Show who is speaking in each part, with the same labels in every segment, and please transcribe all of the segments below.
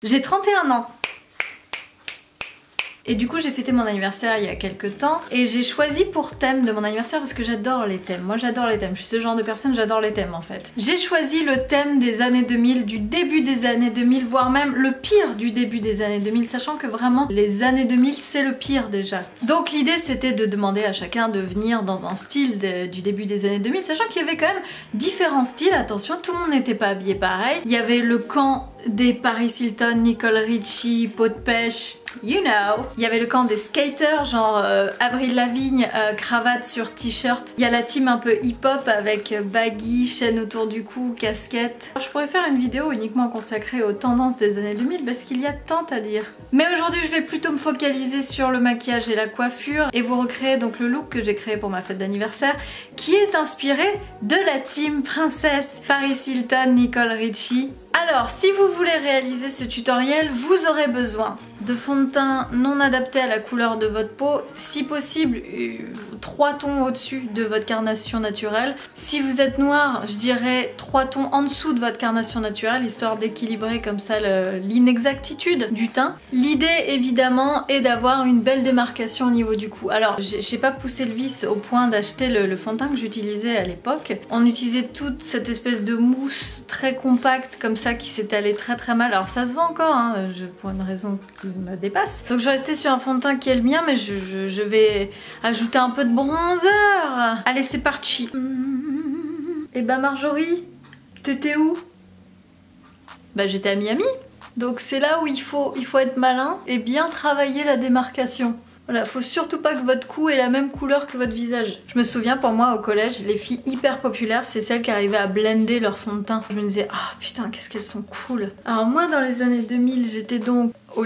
Speaker 1: J'ai 31 ans. Et du coup j'ai fêté mon anniversaire il y a quelques temps et j'ai choisi pour thème de mon anniversaire, parce que j'adore les thèmes, moi j'adore les thèmes, je suis ce genre de personne, j'adore les thèmes en fait. J'ai choisi le thème des années 2000, du début des années 2000, voire même le pire du début des années 2000, sachant que vraiment les années 2000 c'est le pire déjà. Donc l'idée c'était de demander à chacun de venir dans un style du début des années 2000, sachant qu'il y avait quand même différents styles, attention, tout le monde n'était pas habillé pareil. Il y avait le camp des Paris Hilton, Nicole Richie, peau de pêche, you know. Il y avait le camp des skaters, genre Avril Lavigne, cravate sur t-shirt. Il y a la team un peu hip-hop avec baggy, chaîne autour du cou, casquette. Je pourrais faire une vidéo uniquement consacrée aux tendances des années 2000 parce qu'il y a tant à dire. Mais aujourd'hui je vais plutôt me focaliser sur le maquillage et la coiffure et vous recréer donc le look que j'ai créé pour ma fête d'anniversaire qui est inspiré de la team princesse Paris Hilton, Nicole Richie. Alors, si vous voulez réaliser ce tutoriel, vous aurez besoin de fond de teint non adapté à la couleur de votre peau, si possible 3 tons au-dessus de votre carnation naturelle. Si vous êtes noir, je dirais 3 tons en dessous de votre carnation naturelle, histoire d'équilibrer comme ça l'inexactitude du teint. L'idée évidemment est d'avoir une belle démarcation au niveau du cou. Alors j'ai pas poussé le vice au point d'acheter le fond de teint que j'utilisais à l'époque. On utilisait toute cette espèce de mousse très compacte comme ça qui s'étalait très mal. Alors ça se vend encore, hein, pour une raison qui me dépasse. Donc je vais rester sur un fond de teint qui est le mien, mais je vais ajouter un peu de bronzer. Allez, c'est parti. Et bah Marjorie, t'étais où? Bah j'étais à Miami. Donc c'est là où il faut être malin et bien travailler la démarcation. Voilà, faut surtout pas que votre cou ait la même couleur que votre visage. Je me souviens, pour moi au collège, les filles hyper populaires, c'est celles qui arrivaient à blender leur fond de teint. Je me disais, ah putain, qu'est-ce qu'elles sont cool. Alors moi, dans les années 2000, j'étais donc au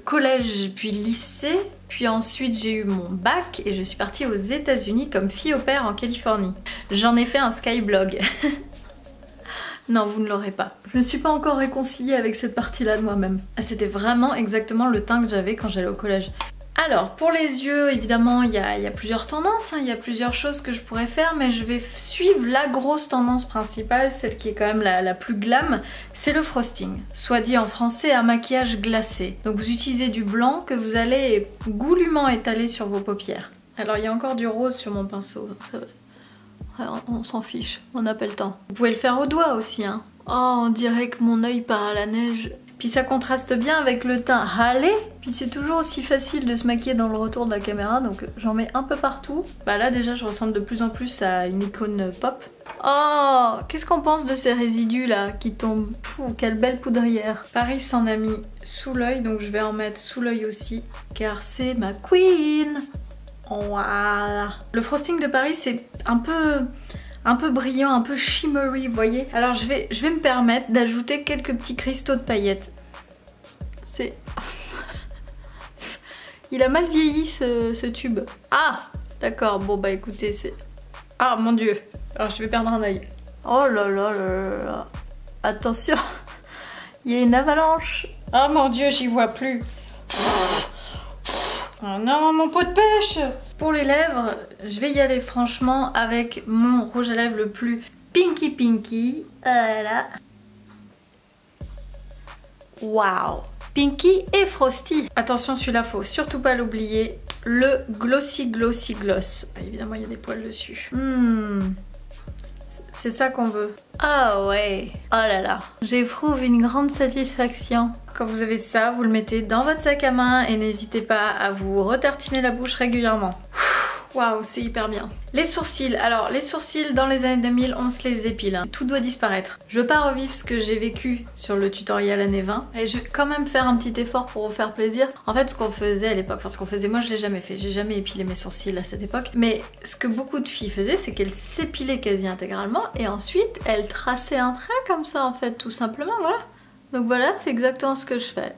Speaker 1: collège puis lycée. Puis ensuite j'ai eu mon bac et je suis partie aux États-Unis comme fille au pair en Californie. J'en ai fait un skyblog. Non, vous ne l'aurez pas. Je ne suis pas encore réconciliée avec cette partie-là de moi-même. C'était vraiment exactement le teint que j'avais quand j'allais au collège. Alors, pour les yeux, évidemment, il y a plusieurs tendances, hein, il y a plusieurs choses que je pourrais faire, mais je vais suivre la grosse tendance principale, celle qui est quand même la plus glam, c'est le frosting. Soit dit en français, un maquillage glacé. Donc vous utilisez du blanc que vous allez goulûment étaler sur vos paupières. Alors, il y a encore du rose sur mon pinceau, donc ça va. On s'en fiche, on n'a pas le temps. Vous pouvez le faire au doigt aussi, hein. Oh, on dirait que mon œil part à la neige. Puis ça contraste bien avec le teint râlé. Puis c'est toujours aussi facile de se maquiller dans le retour de la caméra, donc j'en mets un peu partout. Bah là déjà je ressemble de plus en plus à une icône pop. Oh, qu'est-ce qu'on pense de ces résidus là qui tombent? Pouh, quelle belle poudrière. Paris s'en a mis sous l'œil, donc je vais en mettre sous l'œil aussi, car c'est ma queen. Voilà. Le frosting de Paris c'est un peu brillant, un peu shimmery, vous voyez. Alors je vais me permettre d'ajouter quelques petits cristaux de paillettes. C'est... Il a mal vieilli ce tube. Ah, d'accord, bon bah écoutez, c'est... Ah mon dieu, alors je vais perdre un œil. Oh là là là là. Attention, il y a une avalanche. Oh mon dieu, j'y vois plus. Oh non, mon pot de pêche. Pour les lèvres, je vais y aller franchement avec mon rouge à lèvres le plus pinky. Voilà. Waouh. Pinky et Frosty. Attention, celui-là, faut surtout pas l'oublier. Le Glossy Gloss. Évidemment, il y a des poils dessus. C'est ça qu'on veut. Ah ouais. Oh là là. J'éprouve une grande satisfaction. Quand vous avez ça, vous le mettez dans votre sac à main et n'hésitez pas à vous retartiner la bouche régulièrement. Waouh, c'est hyper bien. Les sourcils. Alors, les sourcils, dans les années 2000, on se les épile. Hein. Tout doit disparaître. Je veux pas revivre ce que j'ai vécu sur le tutoriel année 20. Et je vais quand même faire un petit effort pour vous faire plaisir. En fait, ce qu'on faisait à l'époque, enfin ce qu'on faisait, moi je l'ai jamais fait. J'ai jamais épilé mes sourcils à cette époque. Mais ce que beaucoup de filles faisaient, c'est qu'elles s'épilaient quasi intégralement. Et ensuite, elles traçaient un trait comme ça, en fait, tout simplement, voilà. Donc voilà, c'est exactement ce que je fais.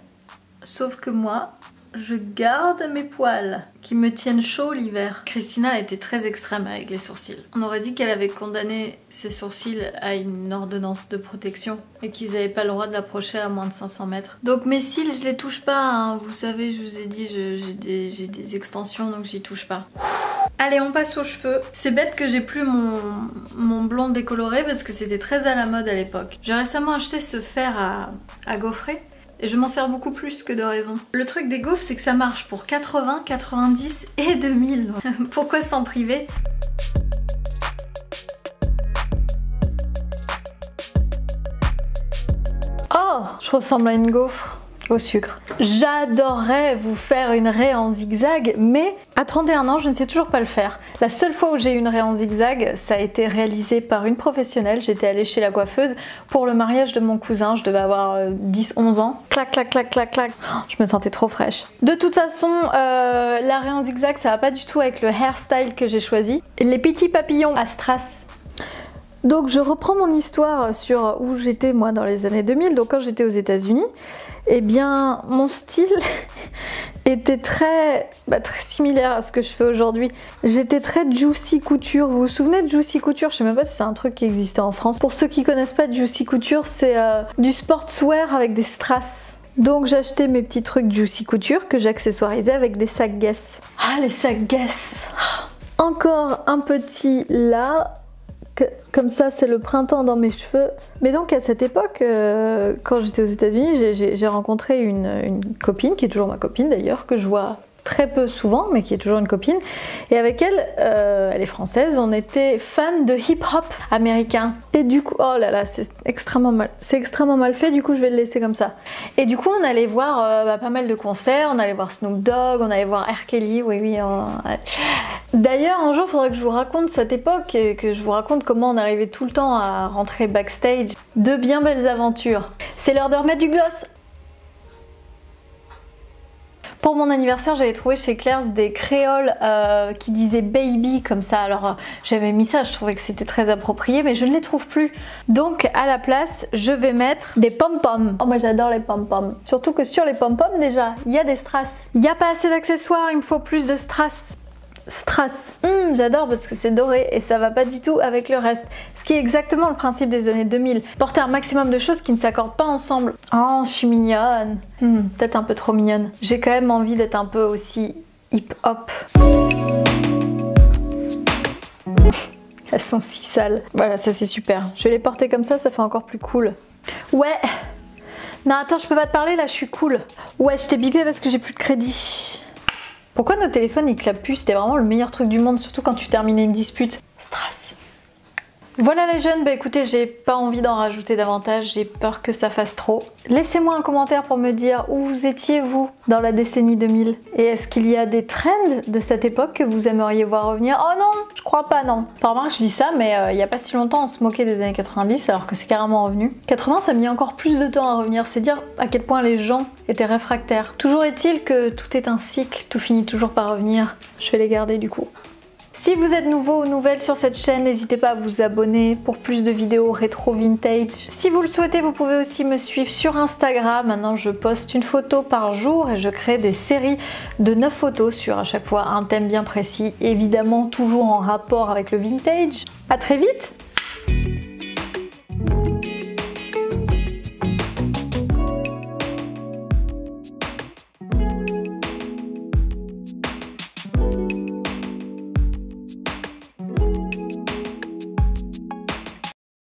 Speaker 1: Sauf que moi... je garde mes poils qui me tiennent chaud l'hiver. Christina a été très extrême avec les sourcils. On aurait dit qu'elle avait condamné ses sourcils à une ordonnance de protection et qu'ils n'avaient pas le droit de l'approcher à moins de 500 mètres. Donc mes cils, je les touche pas, hein. Vous savez, je vous ai dit, j'ai des extensions donc j'y touche pas. Allez, on passe aux cheveux. C'est bête que j'ai plus mon blond décoloré parce que c'était très à la mode à l'époque. J'ai récemment acheté ce fer à gaufrer. Et je m'en sers beaucoup plus que de raison. Le truc des gaufres, c'est que ça marche pour 80, 90 et 2000. Pourquoi s'en priver? Oh, je ressemble à une gaufre au sucre. J'adorerais vous faire une raie en zigzag, mais à 31 ans, je ne sais toujours pas le faire. La seule fois où j'ai eu une raie en zigzag, ça a été réalisé par une professionnelle. J'étais allée chez la coiffeuse pour le mariage de mon cousin. Je devais avoir 10-11 ans. Clac, clac, clac, clac, clac. Oh, je me sentais trop fraîche. De toute façon, la raie en zigzag, ça va pas du tout avec le hairstyle que j'ai choisi. Les petits papillons à strass. Donc je reprends mon histoire sur où j'étais moi dans les années 2000. Donc quand j'étais aux États-Unis, eh bien mon style était très similaire à ce que je fais aujourd'hui. J'étais très Juicy Couture. Vous vous souvenez de Juicy Couture? Je sais même pas si c'est un truc qui existait en France. Pour ceux qui connaissent pas Juicy Couture, c'est du sportswear avec des strass. Donc j'ai acheté mes petits trucs Juicy Couture que j'accessoirisais avec des sacs Guess. Ah, les sacs Guess! Encore un petit là. Comme ça, c'est le printemps dans mes cheveux. Mais donc à cette époque, quand j'étais aux États-Unis, j'ai rencontré une copine, qui est toujours ma copine d'ailleurs, que je vois très peu souvent, mais qui est toujours une copine. Et avec elle, elle est française, on était fan de hip-hop américain. Et du coup, oh là là, c'est extrêmement mal fait, du coup je vais le laisser comme ça. Et du coup on allait voir pas mal de concerts, on allait voir Snoop Dogg, on allait voir R. Kelly, oui. D'ailleurs un jour il faudrait que je vous raconte cette époque et que je vous raconte comment on arrivait tout le temps à rentrer backstage. De bien belles aventures. C'est l'heure de remettre du gloss. Pour mon anniversaire, j'avais trouvé chez Claire's des créoles qui disaient baby comme ça. Alors j'avais mis ça, je trouvais que c'était très approprié, mais je ne les trouve plus. Donc à la place, je vais mettre des pom-poms. Oh, moi j'adore les pom-poms. Surtout que sur les pom-poms déjà, il y a des strass. Il n'y a pas assez d'accessoires, il me faut plus de strass. Strass. J'adore parce que c'est doré et ça va pas du tout avec le reste. Ce qui est exactement le principe des années 2000. Porter un maximum de choses qui ne s'accordent pas ensemble. Oh, je suis mignonne. Peut-être un peu trop mignonne. J'ai quand même envie d'être un peu aussi hip-hop. Elles sont si sales. Voilà, ça c'est super. Je vais les porter comme ça fait encore plus cool. Ouais. Non, attends, je peux pas te parler là, je suis cool. Ouais, je t'ai bipé parce que j'ai plus de crédit. Pourquoi nos téléphones ils clapent plus? C'était vraiment le meilleur truc du monde, surtout quand tu terminais une dispute. Strass. Voilà les jeunes, bah écoutez, j'ai pas envie d'en rajouter davantage, j'ai peur que ça fasse trop. Laissez-moi un commentaire pour me dire où vous étiez vous dans la décennie 2000. Et est-ce qu'il y a des trends de cette époque que vous aimeriez voir revenir? Oh non, je crois pas, non. Enfin, je dis ça, mais il y a pas si longtemps on se moquait des années 90 alors que c'est carrément revenu. 80 ça a mis encore plus de temps à revenir, c'est dire à quel point les gens étaient réfractaires. Toujours est-il que tout est un cycle, tout finit toujours par revenir. Je vais les garder du coup. Si vous êtes nouveau ou nouvelle sur cette chaîne, n'hésitez pas à vous abonner pour plus de vidéos rétro vintage. Si vous le souhaitez, vous pouvez aussi me suivre sur Instagram. Maintenant, je poste une photo par jour et je crée des séries de 9 photos sur à chaque fois un thème bien précis, évidemment toujours en rapport avec le vintage. À très vite!